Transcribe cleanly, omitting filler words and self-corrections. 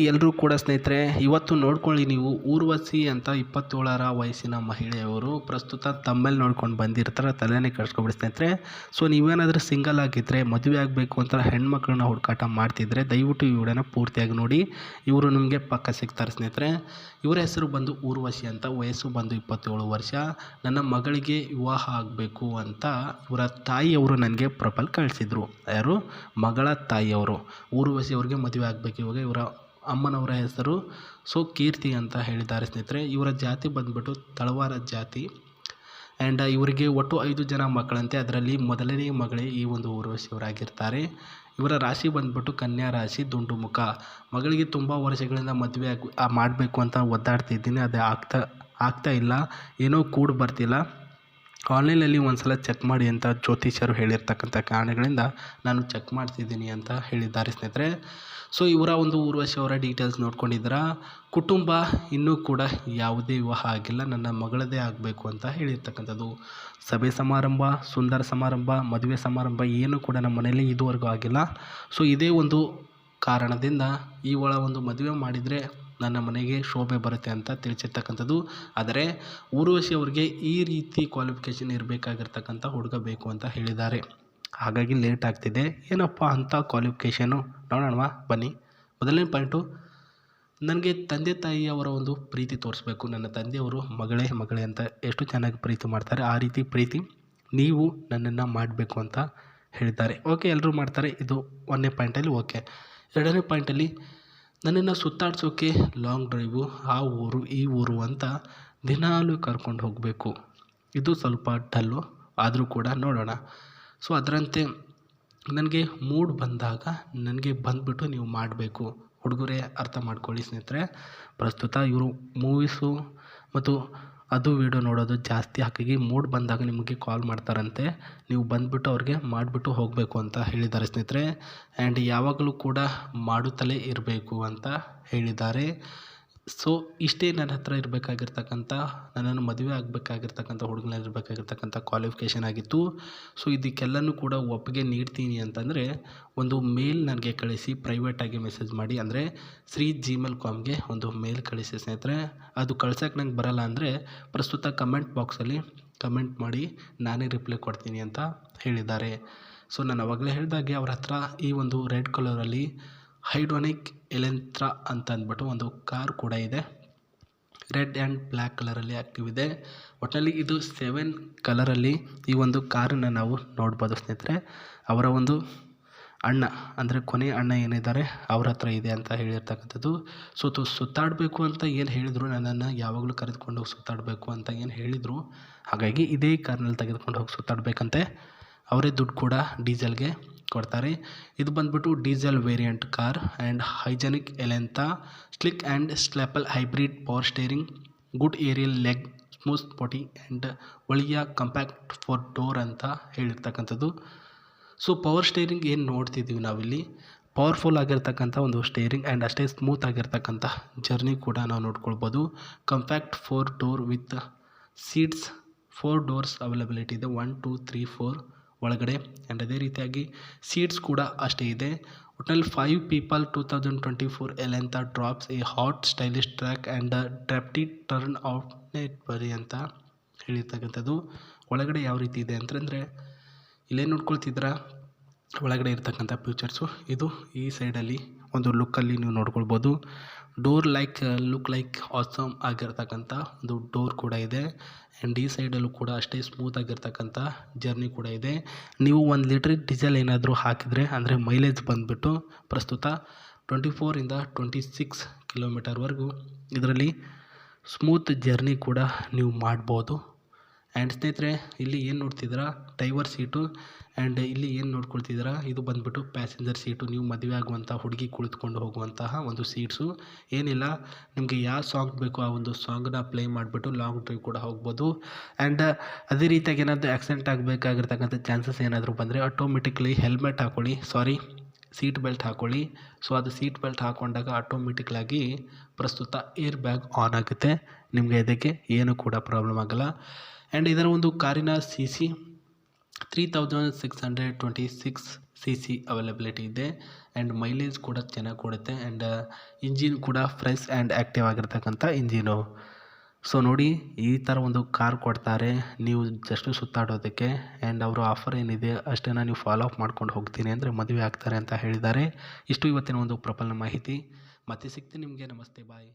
ಎಲ್ಲರೂ ಕೂಡ ಸ್ನೇಹಿತರೆ ಇವತ್ತು ನೋಡ್ಕೊಳ್ಳಿ ನೀವು ಊರ್ವಶಿ ಅಂತ 27ರ ವಯಸ್ಸಿನ ಮಹಿಳೆಯವರು ಪ್ರಸ್ತುತ ತಮ್ಮೇಲೆ ನೋಡ್ಕೊಂಡು ಬಂದಿರ್ತಾರೆ. ತಲೆನೇ ಕೆಡಿಸ್ಕೊಬಿಡಿ ಸ್ನೇಹಿತರೆ. ಸೊ ನೀವೇನಾದರೂ ಸಿಂಗಲ್ ಆಗಿದ್ದರೆ ಮದುವೆ ಆಗಬೇಕು ಅಂತ ಹೆಣ್ಮಕ್ಳನ್ನ ಹುಡುಕಾಟ ಮಾಡ್ತಿದ್ರೆ ದಯವಿಟ್ಟು ಈ ವಿಡಿಯೋನ ಪೂರ್ತಿಯಾಗಿ ನೋಡಿ. ಇವರು ನಿಮಗೆ ಪಕ್ಕ ಸಿಗ್ತಾರೆ ಸ್ನೇಹಿತರೆ. ಇವರ ಹೆಸರು ಬಂದು ಊರ್ವಶಿ ಅಂತ, ವಯಸ್ಸು ಬಂದು 27 ವರ್ಷ. ನನ್ನ ಮಗಳಿಗೆ ವಿವಾಹ ಆಗಬೇಕು ಅಂತ ಇವರ ತಾಯಿಯವರು ನನಗೆ ಪ್ರಪಲ್ ಕಳಿಸಿದ್ರು. ಯಾರು? ಮಗಳ ತಾಯಿಯವರು. ಊರ್ವಶಿ ಅವ್ರಿಗೆ ಮದುವೆ ಆಗಬೇಕು. ಇವಾಗ ಇವರ ಅಮ್ಮನವರ ಹೆಸರು ಕೀರ್ತಿ ಅಂತ ಹೇಳಿದ್ದಾರೆ ಸ್ನೇಹಿತರೆ. ಇವರ ಜಾತಿ ಬಂದ್ಬಿಟ್ಟು ತಳವಾರ ಜಾತಿ. ಆ್ಯಂಡ್ ಇವರಿಗೆ ಒಟ್ಟು 5 ಜನ ಮಕ್ಕಳಂತೆ. ಅದರಲ್ಲಿ ಮೊದಲನೇ ಮಗಳೇ ಈ ಒಂದು ಊರ್ವಶಿಯವರಾಗಿರ್ತಾರೆ. ಇವರ ರಾಶಿ ಬಂದ್ಬಿಟ್ಟು ಕನ್ಯಾ ರಾಶಿ, ದುಂಡು ಮುಖ. ಮಗಳಿಗೆ ತುಂಬ ವರ್ಷಗಳಿಂದ ಮದುವೆ ಮಾಡಬೇಕು ಅಂತ ಒದ್ದಾಡ್ತಿದ್ದೀನಿ. ಅದೇ ಆಗ್ತಾ ಇಲ್ಲ, ಏನೋ ಕೂಡು ಬರ್ತಿಲ್ಲ. ಆನ್ಲೈನಲ್ಲಿ ಒಂದು ಸಲ ಚೆಕ್ ಮಾಡಿ ಅಂತ ಜ್ಯೋತಿಷ್ಯರು ಹೇಳಿರ್ತಕ್ಕಂಥ ಕಾರಣಗಳಿಂದ ನಾನು ಚೆಕ್ ಮಾಡ್ತಿದ್ದೀನಿ ಅಂತ ಹೇಳಿದ್ದಾರೆ ಸ್ನೇಹಿತರೆ. ಸೊ ಇವರ ಒಂದು ಊರ್ವಶಿ ಅವರ ಡೀಟೇಲ್ಸ್ ನೋಡ್ಕೊಂಡಿದ್ದೀರಾ. ಕುಟುಂಬ ಇನ್ನೂ ಕೂಡ ಯಾವುದೇ ವಿವಾಹ ಆಗಿಲ್ಲ, ನನ್ನ ಮಗಳದೇ ಆಗಬೇಕು ಅಂತ ಹೇಳಿರ್ತಕ್ಕಂಥದ್ದು. ಸಭೆ ಸಮಾರಂಭ, ಸುಂದರ ಸಮಾರಂಭ, ಮದುವೆ ಸಮಾರಂಭ ಏನೂ ಕೂಡ ನಮ್ಮ ಮನೆಯಲ್ಲಿ ಇದುವರೆಗೂ ಆಗಿಲ್ಲ. ಸೊ ಇದೇ ಒಂದು ಕಾರಣದಿಂದ ಇವಳ ಒಂದು ಮದುವೆ ಮಾಡಿದರೆ ನನ್ನ ಮನೆಗೆ ಶೋಭೆ ಬರುತ್ತೆ ಅಂತ ತಿಳಿಸಿರ್ತಕ್ಕಂಥದ್ದು. ಆದರೆ ಊರ್ವಶಿ ಅವರಿಗೆ ಈ ರೀತಿ ಕ್ವಾಲಿಫಿಕೇಷನ್ ಇರಬೇಕಾಗಿರ್ತಕ್ಕಂಥ ಹುಡುಗ ಬೇಕು ಅಂತ ಹೇಳಿದ್ದಾರೆ. ಹಾಗಾಗಿ ಲೇಟ್ ಆಗ್ತಿದೆ. ಏನಪ್ಪ ಅಂಥ ಕ್ವಾಲಿಫಿಕೇಷನು ನೋಡೋಣವಾ ಬನ್ನಿ. ಮೊದಲನೇ ಪಾಯಿಂಟು, ನನಗೆ ತಂದೆ ತಾಯಿಯವರ ಒಂದು ಪ್ರೀತಿ ತೋರಿಸ್ಬೇಕು. ನನ್ನ ತಂದೆಯವರು ಮಗಳೇ ಅಂತ ಎಷ್ಟು ಚೆನ್ನಾಗಿ ಪ್ರೀತಿ ಮಾಡ್ತಾರೆ, ಆ ರೀತಿ ಪ್ರೀತಿ ನೀವು ನನ್ನನ್ನು ಮಾಡಬೇಕು ಅಂತ ಹೇಳಿದ್ದಾರೆ. ಓಕೆ, ಎಲ್ಲರೂ ಮಾಡ್ತಾರೆ. ಇದು 1ನೇ ಪಾಯಿಂಟಲ್ಲಿ ಓಕೆ. 2ನೇ ಪಾಯಿಂಟಲ್ಲಿ ನನ್ನನ್ನು ಸುತ್ತಾಡ್ಸೋಕ್ಕೆ ಲಾಂಗ್ ಡ್ರೈವು, ಆ ಊರು ಈ ಊರು ಅಂತ ದಿನಾಲೂ ಕರ್ಕೊಂಡು ಹೋಗಬೇಕು. ಇದು ಸ್ವಲ್ಪ ಡಲ್ಲು, ಆದರೂ ಕೂಡ ನೋಡೋಣ. ಸೊ ಅದರಂತೆ ನನಗೆ ಮೂಡ್ ಬಂದಾಗ ನನಗೆ ಬಂದುಬಿಟ್ಟು ನೀವು ಮಾಡಬೇಕು. ಹುಡುಗರೇ ಅರ್ಥ ಮಾಡ್ಕೊಳ್ಳಿ ಸ್ನೇಹಿತರೆ. ಪ್ರಸ್ತುತ ಇವರು ಮೂವೀಸು ಮತ್ತು ಅದು ವೀಡಿಯೋ ನೋಡೋದು ಜಾಸ್ತಿ. ಹಾಗಾಗಿ ಮೂಡ್ ಬಂದಾಗ ನಿಮಗೆ ಕಾಲ್ ಮಾಡ್ತಾರಂತೆ. ನೀವು ಬಂದುಬಿಟ್ಟು ಅವ್ರಿಗೆ ಮಾಡಿಬಿಟ್ಟು ಹೋಗಬೇಕು ಅಂತ ಹೇಳಿದ್ದಾರೆ ಸ್ನೇಹಿತರೆ. ಆ್ಯಂಡ್ ಯಾವಾಗಲೂ ಕೂಡ ಮಾಡುತ್ತಲೇ ಇರಬೇಕು ಅಂತ ಹೇಳಿದ್ದಾರೆ. ಸೊ ಇಷ್ಟೇ ನನ್ನ ಹತ್ರ ಇರಬೇಕಾಗಿರ್ತಕ್ಕಂಥ, ನನ್ನನ್ನು ಮದುವೆ ಆಗಬೇಕಾಗಿರ್ತಕ್ಕಂಥ ಹುಡುಗನಲ್ಲಿರಬೇಕಾಗಿರ್ತಕ್ಕಂಥ ಕ್ವಾಲಿಫಿಕೇಷನ್ ಆಗಿತ್ತು. ಸೊ ಇದಕ್ಕೆಲ್ಲನೂ ಕೂಡ ಒಪ್ಪಿಗೆ ನೀಡ್ತೀನಿ ಅಂತಂದರೆ ಒಂದು ಮೇಲ್ ನನಗೆ ಕಳಿಸಿ, ಪ್ರೈವೇಟಾಗಿ ಮೆಸೇಜ್ ಮಾಡಿ. ಅಂದರೆ gmail.comಗೆ ಒಂದು ಮೇಲ್ ಕಳಿಸಿ ಸ್ನೇಹಿತರೆ. ಅದು ಕಳ್ಸೋಕ್ಕೆ ನಂಗೆ ಬರೋಲ್ಲ ಅಂದರೆ ಪ್ರಸ್ತುತ ಕಮೆಂಟ್ ಬಾಕ್ಸಲ್ಲಿ ಕಮೆಂಟ್ ಮಾಡಿ, ನಾನೇ ರಿಪ್ಲೈ ಕೊಡ್ತೀನಿ ಅಂತ ಹೇಳಿದ್ದಾರೆ. ಸೊ ನಾನು ಅವಾಗಲೇ ಹೇಳಿದಾಗೆ ಅವ್ರ ಹತ್ರ ಈ ಒಂದು ರೆಡ್ ಕಲರಲ್ಲಿ ಹೈಡ್ರೋನಿಕ್ ಎಲೆಂತ್ರಾ ಅಂತ ಅಂದ್ಬಿಟ್ಟು ಒಂದು ಕಾರ್ ಕೂಡ ಇದೆ. ರೆಡ್ ಆ್ಯಂಡ್ ಬ್ಲ್ಯಾಕ್ ಕಲರಲ್ಲಿ ಆ್ಯಕ್ಟಿವ್ ಇದೆ. ಒಟ್ಟಿನಲ್ಲಿ ಇದು 7 ಕಲರಲ್ಲಿ ಈ ಒಂದು ಕಾರನ್ನು ನಾವು ನೋಡ್ಬೋದು ಸ್ನೇಹಿತರೆ. ಅವರ ಒಂದು ಅಣ್ಣ ಅಂದರೆ ಕೊನೆಯ ಅಣ್ಣ ಏನಿದ್ದಾರೆ ಅವ್ರ ಹತ್ರ ಇದೆ ಅಂತ ಹೇಳಿರ್ತಕ್ಕಂಥದ್ದು. ಸುತ್ತಾಡಬೇಕು ಅಂತ ಏನು ಹೇಳಿದರು, ನನ್ನನ್ನು ಯಾವಾಗಲೂ ಕರೆದುಕೊಂಡು ಹೋಗಿ ಸುತ್ತಾಡಬೇಕು ಅಂತ ಏನು ಹೇಳಿದರು. ಹಾಗಾಗಿ ಇದೇ ಕಾರ್ನಲ್ಲಿ ತೆಗೆದುಕೊಂಡು ಹೋಗಿ ಸುತ್ತಾಡಬೇಕಂತೆ. ಅವರೇ ದುಡ್ಡು ಕೂಡ ಡೀಸೆಲ್ಗೆ ಕೊಡ್ತಾರೆ. ಇದು ಬಂದ್ಬಿಟ್ಟು diesel variant car and hygienic Elantra, sleek and ಸ್ಲ್ಯಾಪಲ್ hybrid, power steering, good aerial leg, smooth body and ಒಳ್ಳೆಯ ಕಂಪ್ಯಾಕ್ಟ್ 4 ಡೋರ್ ಅಂತ ಹೇಳಿರ್ತಕ್ಕಂಥದ್ದು. ಸೊ ಪವರ್ ಸ್ಟೇರಿಂಗ್ ಏನು ನೋಡ್ತಿದ್ದೀವಿ ನಾವಿಲ್ಲಿ, ಪವರ್ಫುಲ್ ಆಗಿರ್ತಕ್ಕಂಥ ಒಂದು ಸ್ಟೇರಿಂಗ್ ಆ್ಯಂಡ್ ಅಷ್ಟೇ ಸ್ಮೂತ್ ಆಗಿರ್ತಕ್ಕಂಥ ಜರ್ನಿ ಕೂಡ ನಾವು ನೋಡ್ಕೊಳ್ಬೋದು. Compact 4 door with seats, 4 doors availability ಇದೆ, 1 2 3 4 ಒಳಗಡೆ. ಆ್ಯಂಡ್ ಅದೇ ರೀತಿಯಾಗಿ ಸೀಟ್ಸ್ ಕೂಡ ಅಷ್ಟೇ ಇದೆ. ಒಟ್ಟಿನಲ್ಲಿ 5 people 2024 Elantra drops a hot stylish track and drafty turn out net ಬರಿ ಅಂತ ಹೇಳಿರ್ತಕ್ಕಂಥದ್ದು. ಒಳಗಡೆ ಯಾವ ರೀತಿ ಇದೆ ಅಂತಂದರೆ ಇಲ್ಲೇನು ನೋಡ್ಕೊಳ್ತಿದ್ದೀರಾ, ಒಳಗಡೆ ಇರ್ತಕ್ಕಂಥ ಫ್ಯೂಚರ್ಸು ಇದು. ಈ ಸೈಡಲ್ಲಿ ಒಂದು ಲುಕ್ಕಲ್ಲಿ ನೀವು ನೋಡ್ಕೊಳ್ಬೋದು. ಡೋರ್ ಲುಕ್ ಲೈಕ್ ಆಸಮ್ ಆಗಿರ್ತಕ್ಕಂಥ ಒಂದು ಡೋರ್ ಕೂಡ ಇದೆ. ಆ್ಯಂಡ್ ಈ ಸೈಡಲ್ಲೂ ಕೂಡ ಅಷ್ಟೇ ಸ್ಮೂತ್ ಆಗಿರ್ತಕ್ಕಂಥ ಜರ್ನಿ ಕೂಡ ಇದೆ. ನೀವು 1 ಲೀಟ್ರ್ ಡೀಸೆಲ್ ಏನಾದರೂ ಹಾಕಿದರೆ ಅಂದರೆ ಮೈಲೇಜ್ ಬಂದುಬಿಟ್ಟು ಪ್ರಸ್ತುತ 24 ಇಂದ 26 ಕಿಲೋಮೀಟರ್ವರೆಗೂ ಇದರಲ್ಲಿ ಸ್ಮೂತ್ ಜರ್ನಿ ಕೂಡ ನೀವು ಮಾಡ್ಬೋದು. ಆ್ಯಂಡ್ ಸ್ನೇಹಿತರೆ ಇಲ್ಲಿ ಏನು ನೋಡ್ತಿದ್ದೀರಾ, ಡ್ರೈವರ್ ಸೀಟು. ಆ್ಯಂಡ್ ಇಲ್ಲಿ ಏನು ನೋಡ್ಕೊಳ್ತಿದ್ದೀರಾ, ಇದು ಬಂದುಬಿಟ್ಟು ಪ್ಯಾಸೆಂಜರ್ ಸೀಟು. ನೀವು ಮದುವೆ ಆಗುವಂಥ ಹುಡುಗಿ ಕುಳಿತುಕೊಂಡು ಹೋಗುವಂತಹ ಒಂದು ಸೀಟ್ಸು. ಏನಿಲ್ಲ, ನಿಮಗೆ ಯಾವ ಸಾಂಗ್ ಬೇಕೋ ಆ ಒಂದು ಸಾಂಗನ್ನ ಪ್ಲೇ ಮಾಡಿಬಿಟ್ಟು ಲಾಂಗ್ ಡ್ರೈವ್ ಕೂಡ ಹೋಗ್ಬೋದು. ಆ್ಯಂಡ್ ಅದೇ ರೀತಿಯಾಗಿ ಏನಾದರೂ ಆಕ್ಸಿಡೆಂಟ್ ಆಗಬೇಕಾಗಿರ್ತಕ್ಕಂಥ ಚಾನ್ಸಸ್ ಏನಾದರೂ ಬಂದರೆ ಆಟೋಮೆಟಿಕ್ಲಿ ಹೆಲ್ಮೆಟ್ ಹಾಕ್ಕೊಳ್ಳಿ, ಸೀಟ್ ಬೆಲ್ಟ್ ಹಾಕ್ಕೊಳ್ಳಿ. ಸೊ ಅದು ಸೀಟ್ ಬೆಲ್ಟ್ ಹಾಕ್ಕೊಂಡಾಗ ಆಟೋಮೆಟಿಕ್ಲಾಗಿ ಪ್ರಸ್ತುತ ಏರ್ ಬ್ಯಾಗ್ ಆನ್ ಆಗುತ್ತೆ. ನಿಮಗೆ ಇದಕ್ಕೆ ಏನೂ ಕೂಡ ಪ್ರಾಬ್ಲಮ್ ಆಗೋಲ್ಲ. ಆ್ಯಂಡ್ ಇದರ ಒಂದು ಕಾರಿನ CC 3626 CC ಅವೈಲಬಿಲಿಟಿ ಇದೆ. ಆ್ಯಂಡ್ ಮೈಲೇಜ್ ಕೂಡ ಚೆನ್ನಾಗಿ ಕೊಡುತ್ತೆ ಆ್ಯಂಡ್ ಇಂಜಿನ್ ಕೂಡ ಫ್ರೆಶ್ ಆ್ಯಂಡ್ ಆ್ಯಕ್ಟಿವ್ ಆಗಿರ್ತಕ್ಕಂಥ ಇಂಜಿನು. ಸೊ ನೋಡಿ, ಈ ಥರ ಒಂದು ಕಾರ್ ಕೊಡ್ತಾರೆ ನೀವು ಜಸ್ಟ್ ಸುತ್ತಾಡೋದಕ್ಕೆ. ಆ್ಯಂಡ್ ಅವರು ಆಫರ್ ಏನಿದೆ ಅಷ್ಟನ್ನು ನೀವು ಫಾಲೋ ಅಪ್ ಮಾಡ್ಕೊಂಡು ಹೋಗ್ತೀನಿ ಅಂದರೆ ಮದುವೆ ಆಗ್ತಾರೆ ಅಂತ ಹೇಳಿದ್ದಾರೆ. ಇಷ್ಟು ಇವತ್ತಿನ ಒಂದು ಪ್ರಬಲ ಮಾಹಿತಿ. ಮತ್ತೆ ಸಿಗ್ತೀನಿ ನಿಮಗೆ. ನಮಸ್ತೆ, ಬಾಯ್.